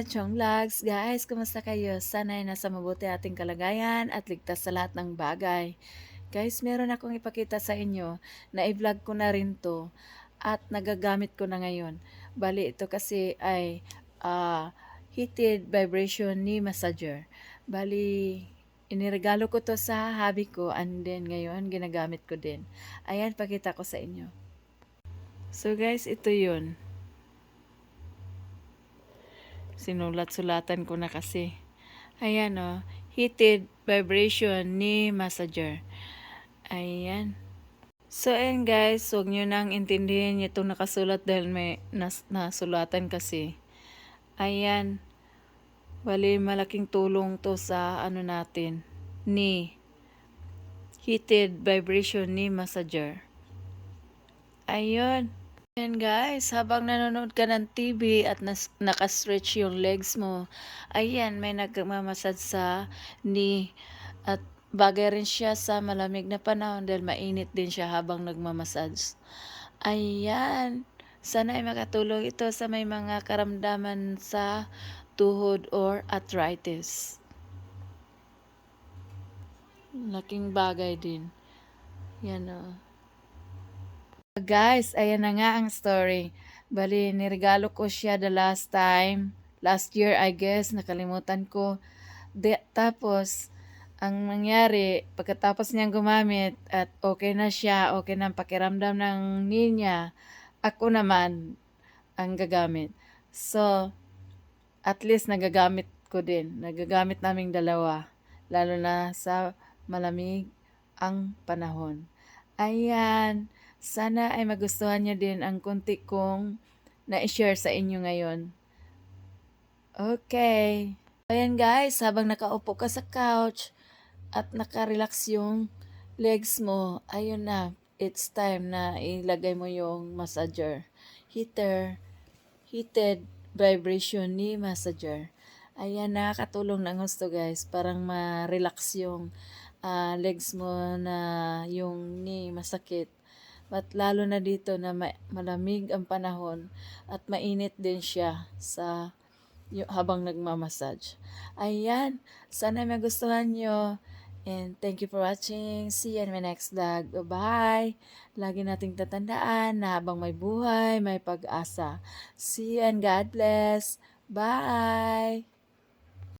Chong Vlogs. Guys, kumusta kayo? Sana ay nasa mabuti ating kalagayan at ligtas sa lahat ng bagay. Guys, meron akong ipakita sa inyo na i-vlog ko na rin to at nagagamit ko na ngayon. Bali, ito kasi ay heated vibration knee massager. Bali, iniregalo ko to sa hubby ko and then ngayon ginagamit ko din. Ayan, pakita ko sa inyo. So guys, ito yun. Sinulat-sulatan ko na kasi. Ayan o, heated vibration knee massager. Ayan. So, ayan guys, huwag nyo nang intindihin itong nakasulat dahil may nasulatan kasi. Ayan. Bali, malaking tulong to sa ano natin. Knee. Heated vibration knee massager. Ayun. Ayan guys, habang nanonood ka ng TV at nakastretch yung legs mo, ayan, may nagmamasad sa knee at bagay rin siya sa malamig na panahon dahil mainit din siya habang nagmamassage. Ayan, sana ay makatulong ito sa may mga karamdaman sa tuhod or arthritis. Laking bagay din. Yan o. Guys, ayan na nga ang story. Bali, niregalo ko siya the last time. Last year, I guess, nakalimutan ko. Tapos, ang nangyari, pagkatapos niyang gumamit at okay na siya, okay na ang pakiramdam ng niya, ako naman ang gagamit. So, at least nagagamit ko din. Nagagamit naming dalawa. Lalo na sa malamig ang panahon. Ayan. Sana ay magustuhan nyo din ang konti kong na-share sa inyo ngayon. Okay. Ayan guys, habang nakaupo ka sa couch at nakarelax yung legs mo, ayun na, it's time na ilagay mo yung massager. Heated vibration knee massager. Ayan, nakakatulong ng gusto guys, parang ma-relax yung legs mo na yung knee masakit. At lalo na dito na malamig ang panahon at mainit din siya sa habang nagmamassage. Ayan, sana magustuhan nyo. And thank you for watching. See you in my next vlog. Bye-bye. Lagi nating tatandaan na habang may buhay, may pag-asa. See you and God bless. Bye!